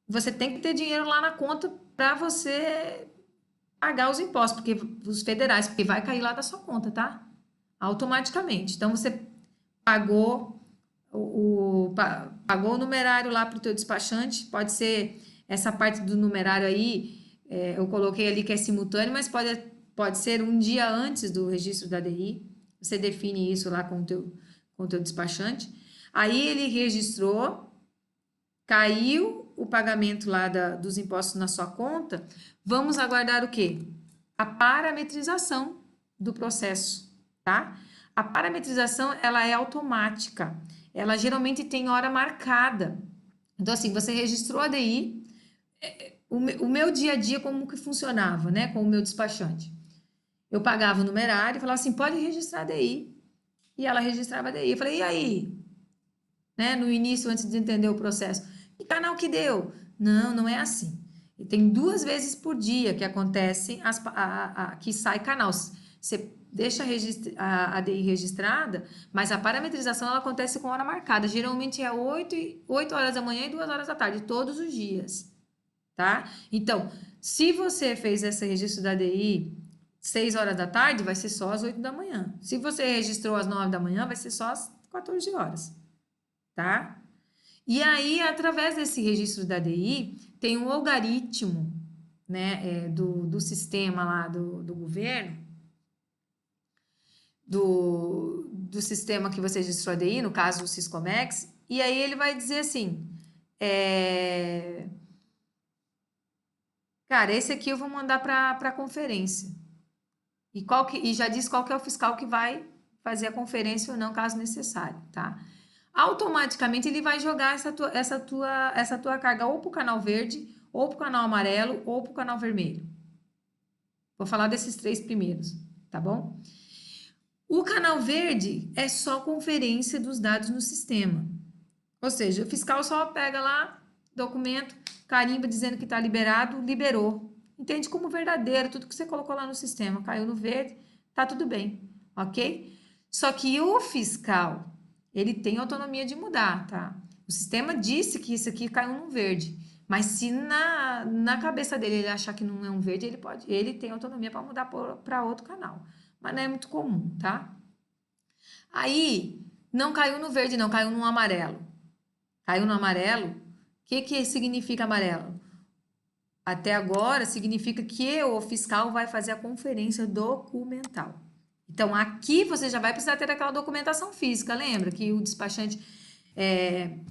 você tem que ter dinheiro lá na conta para você pagar os impostos, porque os federais, porque vai cair lá da sua conta, tá? Automaticamente. Então, você pagou pagou o numerário lá para o teu despachante, pode ser essa parte do numerário aí, eu coloquei ali que é simultâneo, mas pode ser um dia antes do registro da DI, você define isso lá com o teu despachante. Aí ele registrou, caiu o pagamento lá dos impostos na sua conta, vamos aguardar o quê? A parametrização do processo, tá? A parametrização, ela é automática, ela geralmente tem hora marcada. Então, assim, você registrou a DI, o meu dia a dia como que funcionava, né, com o meu despachante. Eu pagava o numerário e falava assim, pode registrar a DI. E ela registrava a DI. Eu falei, e aí? Né, no início, antes de entender o processo. Que canal que deu? Não, não é assim. E tem 2 vezes por dia que acontece, que sai canal. Você deixa a DI registrada, mas a parametrização ela acontece com hora marcada. Geralmente é 8 horas da manhã e 2 horas da tarde, todos os dias. Tá? Então, se você fez esse registro da DI 6 horas da tarde, vai ser só às 8 da manhã. Se você registrou às 9 da manhã, vai ser só às 14 horas. Tá? E aí, através desse registro da DI, tem um algoritmo, né, do sistema lá do governo, do sistema que você registrou a DI, no caso o Siscomex, e aí ele vai dizer assim, cara, esse aqui eu vou mandar para a conferência. E já diz qual que é o fiscal que vai fazer a conferência ou não, caso necessário, tá? Automaticamente ele vai jogar essa tua carga ou para o canal verde, ou para o canal amarelo, ou para o canal vermelho. Vou falar desses 3 primeiros, tá bom? O canal verde é só conferência dos dados no sistema. Ou seja, o fiscal só pega lá, documento, carimba dizendo que está liberado, liberou. Entende como verdadeiro tudo que você colocou lá no sistema. Caiu no verde, tá tudo bem, ok? Só que o fiscal, ele tem autonomia de mudar, tá? O sistema disse que isso aqui caiu no verde, Mas se na cabeça dele ele achar que não é um verde, ele tem autonomia para mudar para outro canal. Mas não é muito comum, tá? Aí, não caiu no verde, não, caiu no amarelo. Caiu no amarelo, o que significa amarelo? Até agora significa que o fiscal vai fazer a conferência documental. Então, aqui você já vai precisar ter aquela documentação física, lembra? Que o despachante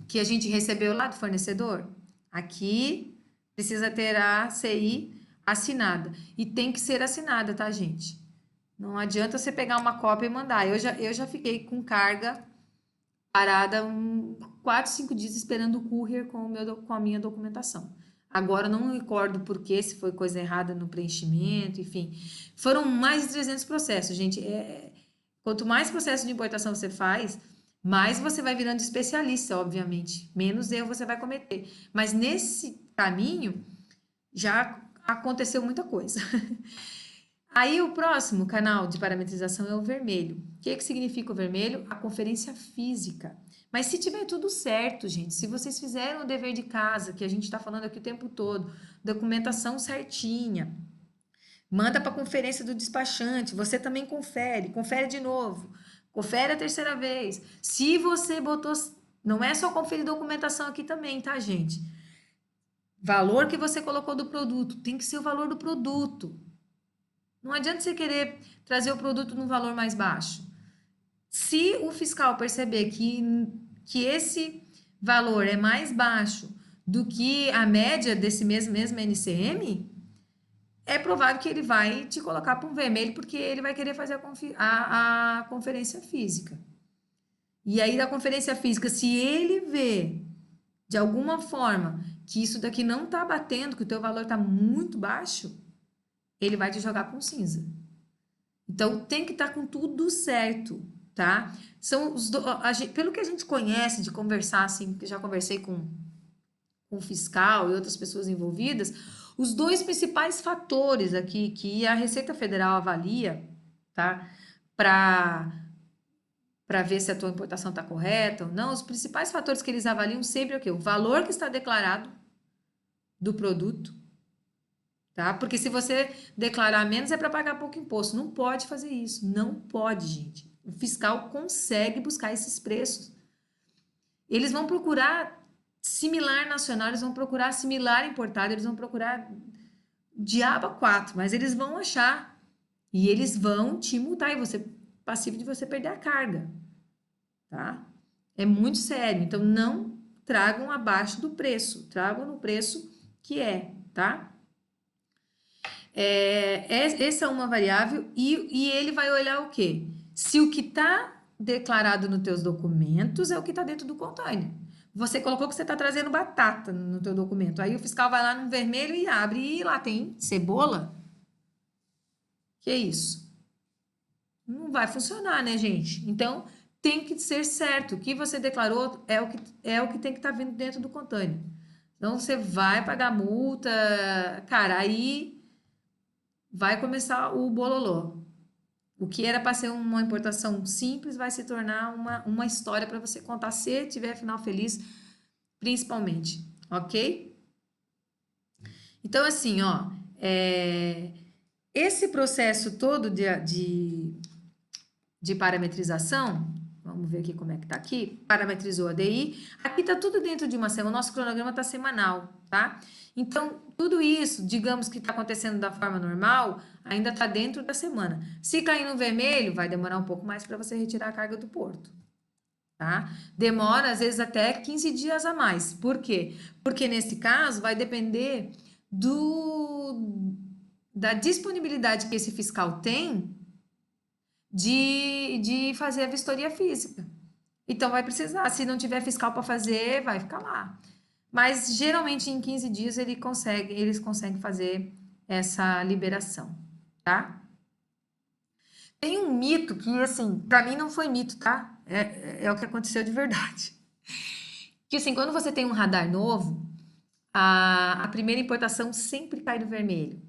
que a gente recebeu lá do fornecedor? Aqui precisa ter a CI assinada. E tem que ser assinada, tá, gente? Não adianta você pegar uma cópia e mandar. Eu já fiquei com carga parada 4, 5 dias esperando o courier com a minha documentação. Agora não me recordo por que, se foi coisa errada no preenchimento, enfim. Foram mais de 300 processos, gente. Quanto mais processo de importação você faz, mais você vai virando especialista, obviamente. Menos erro você vai cometer. Mas nesse caminho já aconteceu muita coisa. Aí o próximo canal de parametrização é o vermelho. O que significa o vermelho? A conferência física. Mas se tiver tudo certo, gente, se vocês fizeram o dever de casa, que a gente está falando aqui o tempo todo, documentação certinha, manda para a conferência do despachante, você também confere de novo, confere a terceira vez. Se você botou, não é só conferir documentação aqui também, tá, gente? Valor que você colocou do produto, tem que ser o valor do produto. Não adianta você querer trazer o produto num valor mais baixo. Se o fiscal perceber que esse valor é mais baixo do que a média desse mesmo NCM, é provável que ele vai te colocar para um vermelho, porque ele vai querer fazer a conferência física. E aí, da conferência física, se ele vê de alguma forma que isso daqui não está batendo, que o teu valor está muito baixo, ele vai te jogar com cinza. Então, tem que estar com tudo certo, tá? Pelo que a gente conhece de conversar, assim, que já conversei com o fiscal e outras pessoas envolvidas, os dois principais fatores aqui que a Receita Federal avalia, tá? Para ver se a tua importação está correta ou não, os principais fatores que eles avaliam sempre é o quê? O valor que está declarado do produto, tá? Porque se você declarar menos é para pagar pouco imposto. Não pode fazer isso. Não pode, gente. O fiscal consegue buscar esses preços. Eles vão procurar similar nacional, eles vão procurar similar importado, eles vão procurar diabo 4, mas eles vão achar. E eles vão te multar e você passivo de você perder a carga, tá? É muito sério. Então não tragam abaixo do preço, tragam no preço que é, tá? Essa é uma variável e ele vai olhar o quê? Se o que está declarado nos teus documentos é o que está dentro do container. Você colocou que você está trazendo batata no teu documento. Aí o fiscal vai lá no vermelho e abre e lá tem cebola. Que isso? Não vai funcionar, né, gente? Então tem que ser certo. O que você declarou é o que tem que estar vindo dentro do container. Então você vai pagar multa, cara, aí vai começar o bololô. O que era para ser uma importação simples vai se tornar uma história para você contar se tiver final feliz, principalmente, ok? Então, assim, ó, esse processo todo de parametrização, vamos ver aqui como é que tá aqui, parametrizou a DI, aqui tá tudo dentro de uma semana, o nosso cronograma tá semanal, tá? Então, tudo isso, digamos que está acontecendo da forma normal, ainda está dentro da semana. Se cair no vermelho, vai demorar um pouco mais para você retirar a carga do porto, tá? Demora, às vezes, até 15 dias a mais. Por quê? Porque, nesse caso, vai depender da disponibilidade que esse fiscal tem de fazer a vistoria física. Então, vai precisar. Se não tiver fiscal para fazer, vai ficar lá. Mas geralmente em 15 dias eles conseguem fazer essa liberação, tá? Tem um mito que, assim, pra mim não foi mito, tá? É o que aconteceu de verdade. Que, assim, quando você tem um radar novo, a primeira importação sempre cai no vermelho.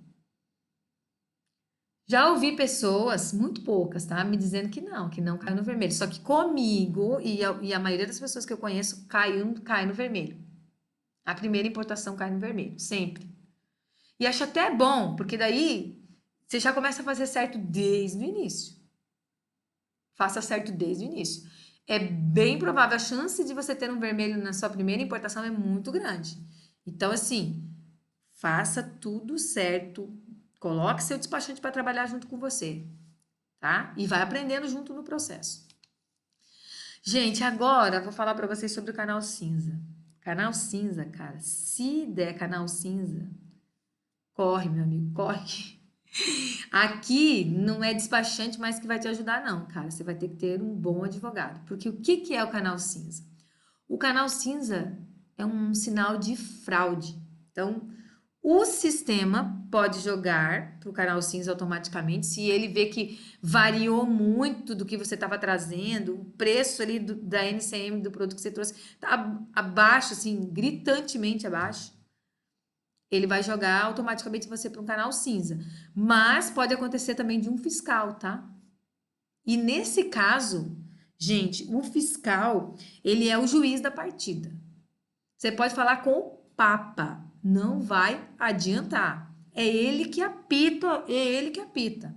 Já ouvi pessoas, muito poucas, tá? Me dizendo que não caiu no vermelho. Só que comigo e a maioria das pessoas que eu conheço cai no vermelho. A primeira importação cai no vermelho, sempre. E acho até bom, porque daí você já começa a fazer certo desde o início. Faça certo desde o início. É bem provável, a chance de você ter um vermelho na sua primeira importação é muito grande. Então, assim, faça tudo certo, coloque seu despachante para trabalhar junto com você, tá? E vai aprendendo junto no processo. Gente, agora vou falar para vocês sobre o canal cinza. Canal cinza, cara, se der canal cinza, corre, meu amigo, corre. Aqui não é despachante mais que vai te ajudar, não, cara. Você vai ter que ter um bom advogado. Porque o que que é o canal cinza? O canal cinza é um sinal de fraude. Então, o sistema pode jogar para o canal cinza automaticamente se ele vê que variou muito do que você estava trazendo, o preço ali da NCM do produto que você trouxe está abaixo, assim, gritantemente abaixo. Ele vai jogar automaticamente você para um canal cinza. Mas pode acontecer também de um fiscal, tá? E nesse caso, gente, o fiscal, ele é o juiz da partida. Você pode falar com o Papa, não vai adiantar. É ele que apita, é ele que apita.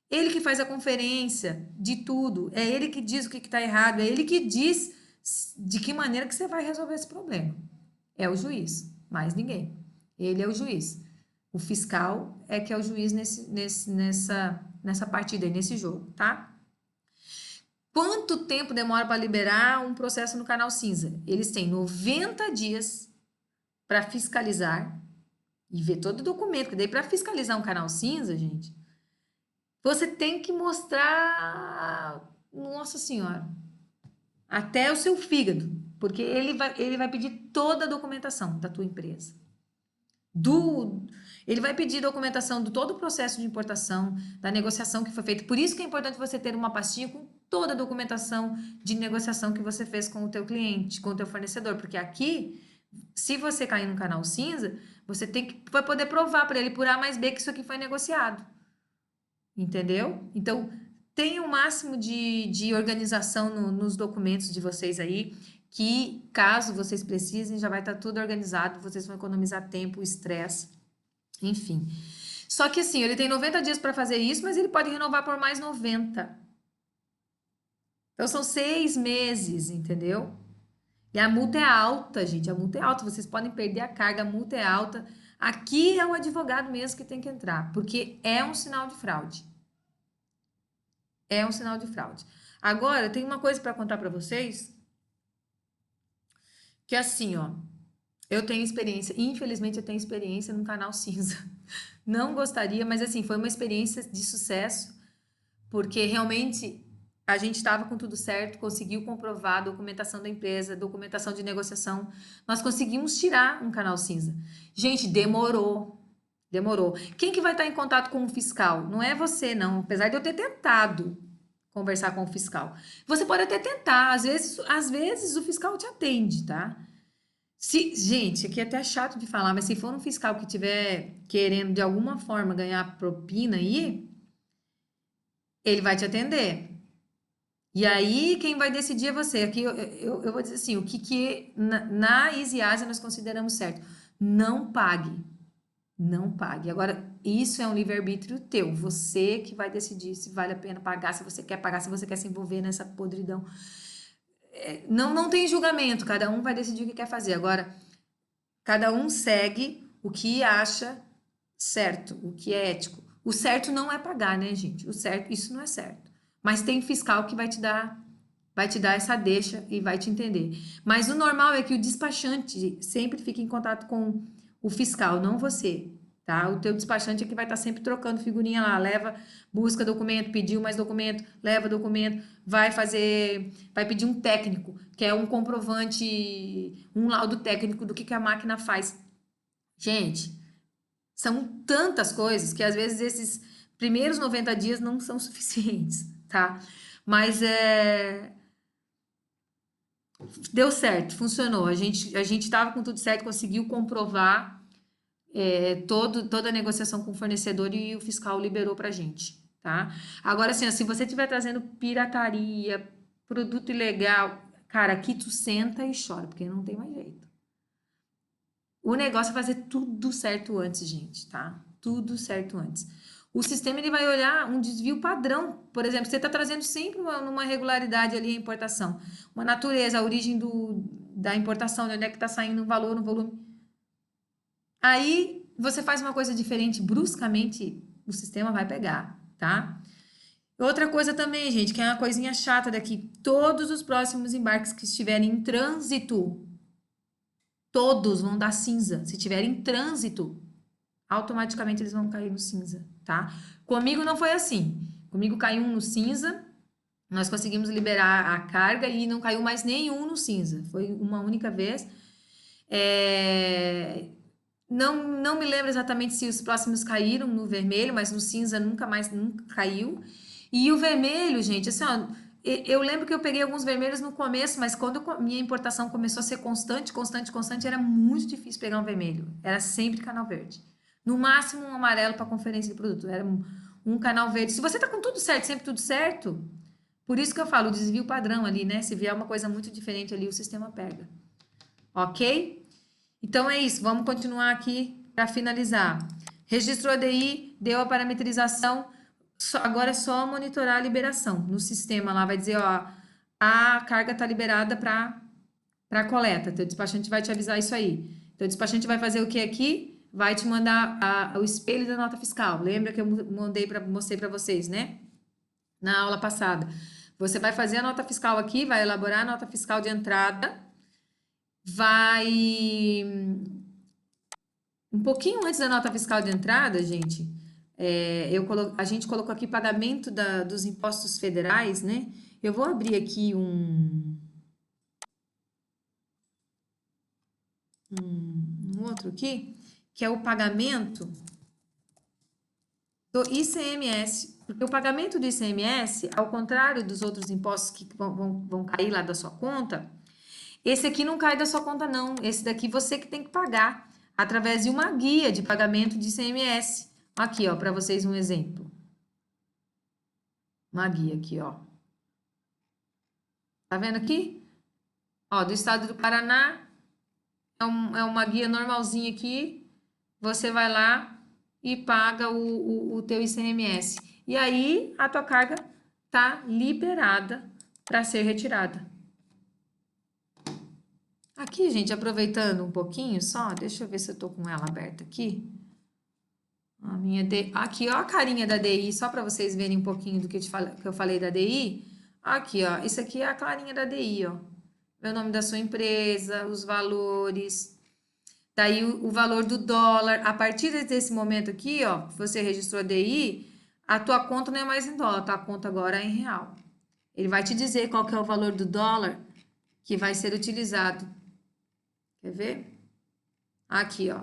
Ele que faz a conferência de tudo, é ele que diz o que está errado, é ele que diz de que maneira que você vai resolver esse problema. É o juiz, mais ninguém. Ele é o juiz. O fiscal é que é o juiz nessa partida aí, nesse jogo, tá? Quanto tempo demora para liberar um processo no canal cinza? Eles têm 90 dias para fiscalizar e ver todo o documento. Porque daí, para fiscalizar um canal cinza, gente, você tem que mostrar, nossa senhora, até o seu fígado, porque ele vai pedir toda a documentação da tua empresa. Ele vai pedir documentação de todo o processo de importação, da negociação que foi feita. Por isso que é importante você ter uma pastinha com toda a documentação de negociação que você fez com o teu cliente, com o teu fornecedor, porque aqui, se você cair no canal cinza, você vai poder provar para ele por A mais B que isso aqui foi negociado. Entendeu? Então, tenha o máximo de organização nos documentos de vocês aí, que caso vocês precisem, já vai estar tudo organizado, vocês vão economizar tempo, estresse, enfim. Só que assim, ele tem 90 dias para fazer isso, mas ele pode renovar por mais 90. Então são 6 meses, entendeu? E a multa é alta, gente, a multa é alta, vocês podem perder a carga, a multa é alta. Aqui é o advogado mesmo que tem que entrar, porque é um sinal de fraude. É um sinal de fraude. Agora, tem uma coisa para contar para vocês, que é assim, ó, eu tenho experiência, infelizmente eu tenho experiência no canal cinza. Não gostaria, mas assim, foi uma experiência de sucesso, porque realmente a gente estava com tudo certo, conseguiu comprovar a documentação da empresa, documentação de negociação, nós conseguimos tirar um canal cinza. Gente, demorou. Demorou. Quem que vai estar em contato com o fiscal? Não é você, não, apesar de eu ter tentado conversar com o fiscal. Você pode até tentar, às vezes o fiscal te atende, tá? Gente, aqui é até chato de falar, mas se for um fiscal que tiver querendo de alguma forma ganhar propina aí, ele vai te atender. E aí, quem vai decidir é você. Aqui eu vou dizer assim, o que na Easy Asia nós consideramos certo. Não pague. Não pague. Agora, isso é um livre-arbítrio teu. Você que vai decidir se vale a pena pagar, se você quer pagar, se você quer se envolver nessa podridão. Não tem julgamento, cada um vai decidir o que quer fazer. Agora, cada um segue o que acha certo, o que é ético. O certo não é pagar, né, gente? O certo, isso não é certo. Mas tem fiscal que vai te dar essa deixa e vai te entender. Mas o normal é que o despachante sempre fique em contato com o fiscal, não você, tá? O teu despachante é que vai estar sempre trocando figurinha lá, leva, busca documento, pediu mais documento, leva documento, vai pedir um técnico, que é um comprovante, um laudo técnico do que a máquina faz. Gente, são tantas coisas que às vezes esses primeiros 90 dias não são suficientes, tá? Mas deu certo, funcionou. A gente estava com tudo certo, conseguiu comprovar toda a negociação com o fornecedor e o fiscal liberou pra gente, tá? Agora, assim, ó, se você estiver trazendo pirataria, produto ilegal, cara, aqui tu senta e chora, porque não tem mais jeito. O negócio é fazer tudo certo antes, gente, tá? Tudo certo antes. O sistema ele vai olhar um desvio padrão. Por exemplo, você está trazendo sempre numa regularidade ali a importação. Uma natureza, a origem da importação, de onde é que está saindo o valor, o volume. Aí você faz uma coisa diferente, bruscamente o sistema vai pegar, tá? Outra coisa também, gente, que é uma coisinha chata daqui. Todos os próximos embarques que estiverem em trânsito, todos vão dar cinza. Se tiverem em trânsito, automaticamente eles vão cair no cinza, tá? Comigo não foi assim. Comigo caiu um no cinza, nós conseguimos liberar a carga e não caiu mais nenhum no cinza. Foi uma única vez. Não me lembro exatamente se os próximos caíram no vermelho, mas no cinza nunca caiu. E o vermelho, gente, assim, ó, eu lembro que eu peguei alguns vermelhos no começo, mas quando minha importação começou a ser constante, era muito difícil pegar um vermelho. Era sempre canal verde. No máximo um amarelo para conferência de produto. Era um canal verde. Se você tá com tudo certo, sempre tudo certo, por isso que eu falo, o desvio padrão ali, né? Se vier uma coisa muito diferente ali, o sistema pega. Ok? Então é isso, vamos continuar aqui para finalizar. Registrou a DI, deu a parametrização, agora é só monitorar a liberação. No sistema lá vai dizer, ó, a carga está liberada para coleta. Teu despachante vai te avisar isso aí. Teu despachante vai fazer o que aqui? Vai te mandar o espelho da nota fiscal. Lembra que eu mostrei para vocês, né? Na aula passada. Você vai fazer a nota fiscal aqui, vai elaborar a nota fiscal de entrada, vai um pouquinho antes da nota fiscal de entrada, gente, a gente colocou aqui pagamento dos impostos federais, né? Eu vou abrir aqui um outro aqui, que é o pagamento do ICMS. Porque o pagamento do ICMS, ao contrário dos outros impostos que vão cair lá da sua conta, esse aqui não cai da sua conta, não. Esse daqui você que tem que pagar através de uma guia de pagamento de ICMS. Aqui, ó, para vocês um exemplo. Uma guia aqui, ó. Tá vendo aqui? Ó, do estado do Paraná. É uma guia normalzinha aqui. Você vai lá e paga o teu ICMS. E aí, a tua carga tá liberada para ser retirada. Aqui, gente, aproveitando um pouquinho só, deixa eu ver se eu tô com ela aberta aqui. A minha aqui, ó, a carinha da DI, só para vocês verem um pouquinho do que eu falei da DI. Aqui, ó, isso aqui é a carinha da DI, ó. O nome da sua empresa, os valores. Daí o valor do dólar. A partir desse momento aqui, ó, que você registrou a DI, a tua conta não é mais em dólar, tua conta agora é em real. Ele vai te dizer qual que é o valor do dólar que vai ser utilizado. Quer ver? Aqui, ó.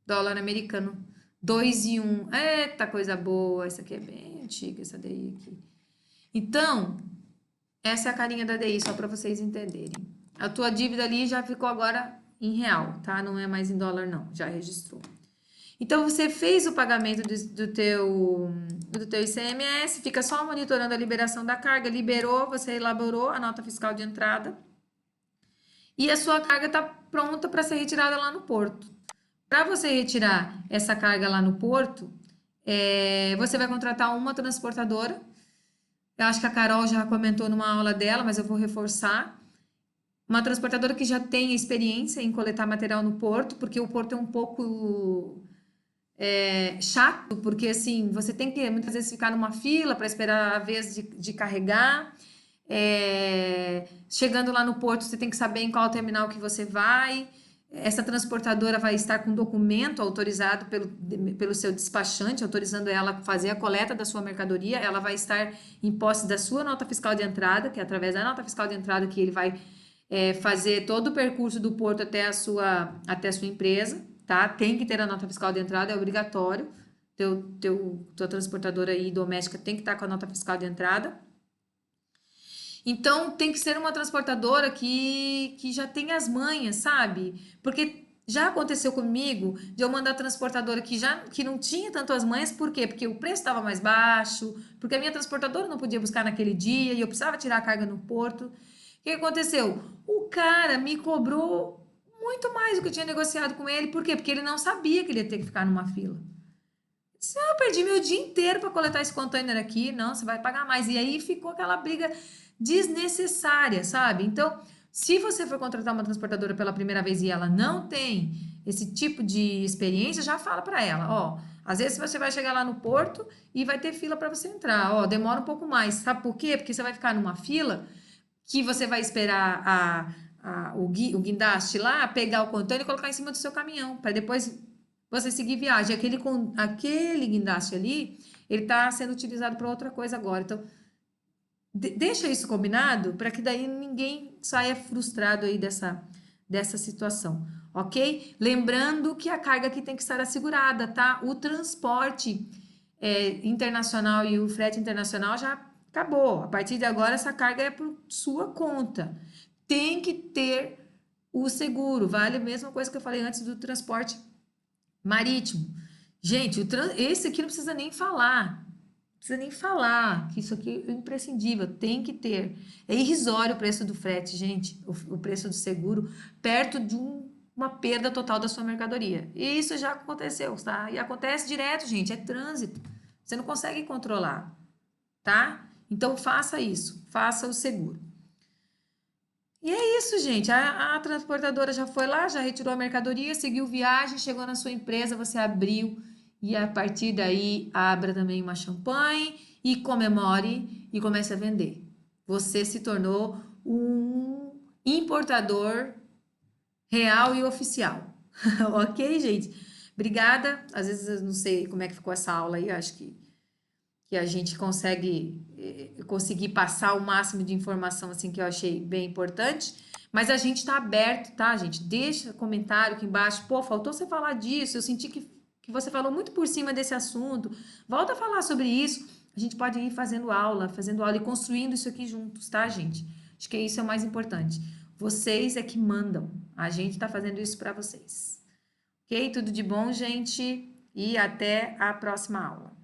Dólar americano. 2 e 1. Eita, coisa boa. Essa aqui é bem antiga, essa DI aqui. Então, essa é a carinha da DI, só para vocês entenderem. A tua dívida ali já ficou agora em real, tá? Não é mais em dólar, não. Já registrou. Então, você fez o pagamento do teu ICMS, fica só monitorando a liberação da carga. Liberou, você elaborou a nota fiscal de entrada. E a sua carga está pronta para ser retirada lá no porto. Para você retirar essa carga lá no porto, você vai contratar uma transportadora. Eu acho que a Carol já comentou numa aula dela, mas eu vou reforçar. Uma transportadora que já tem experiência em coletar material no porto, porque o porto é um pouco chato, porque assim, você tem que muitas vezes ficar numa fila para esperar a vez de carregar. Chegando lá no porto, você tem que saber em qual terminal que você vai. Essa transportadora vai estar com documento autorizado pelo seu despachante, autorizando ela a fazer a coleta da sua mercadoria. Ela vai estar em posse da sua nota fiscal de entrada, que é através da nota fiscal de entrada que ele vai fazer todo o percurso do porto até a sua empresa, tá? Tem que ter a nota fiscal de entrada, é obrigatório. Tua transportadora aí doméstica tem que estar com a nota fiscal de entrada. Então, tem que ser uma transportadora que já tem as manhas, sabe? Porque já aconteceu comigo de eu mandar transportadora que não tinha tanto as manhas, por quê? Porque o preço estava mais baixo, porque a minha transportadora não podia buscar naquele dia e eu precisava tirar a carga no porto. O que aconteceu? O cara me cobrou muito mais do que eu tinha negociado com ele. Por quê? Porque ele não sabia que ele ia ter que ficar numa fila. Se eu perdi meu dia inteiro para coletar esse container aqui, não, você vai pagar mais. E aí ficou aquela briga desnecessária, sabe? Então, se você for contratar uma transportadora pela primeira vez e ela não tem esse tipo de experiência, já fala para ela, ó, às vezes você vai chegar lá no porto e vai ter fila para você entrar, ó, demora um pouco mais. Sabe por quê? Porque você vai ficar numa fila que você vai esperar o guindaste lá pegar o container e colocar em cima do seu caminhão, para depois você seguir viagem. Aquele guindaste ali, ele está sendo utilizado para outra coisa agora. Então, deixa isso combinado para que daí ninguém saia frustrado aí dessa situação, ok? Lembrando que a carga aqui tem que estar assegurada, tá? O transporte internacional e o frete internacional já acabou. A partir de agora, essa carga é por sua conta. Tem que ter o seguro. Vale a mesma coisa que eu falei antes do transporte marítimo. Gente, esse aqui não precisa nem falar. Não precisa nem falar que isso aqui é imprescindível, tem que ter. É irrisório o preço do frete, gente, o preço do seguro, perto de uma perda total da sua mercadoria. E isso já aconteceu, tá? E acontece direto, gente, é trânsito. Você não consegue controlar, tá? Então faça isso, faça o seguro. E é isso, gente. A transportadora já foi lá, já retirou a mercadoria, seguiu viagem, chegou na sua empresa, você abriu e a partir daí abra também uma champanhe e comemore e comece a vender. Você se tornou um importador real e oficial. Ok, gente? Obrigada. Às vezes eu não sei como é que ficou essa aula aí, acho que a gente conseguir passar o máximo de informação assim que eu achei bem importante, mas a gente está aberto, tá, gente? Deixa comentário aqui embaixo. Pô, faltou você falar disso. Eu senti que você falou muito por cima desse assunto. Volta a falar sobre isso. A gente pode ir fazendo aula e construindo isso aqui juntos, tá, gente? Acho que isso é o mais importante. Vocês é que mandam. A gente está fazendo isso para vocês. Ok? Tudo de bom, gente? E até a próxima aula.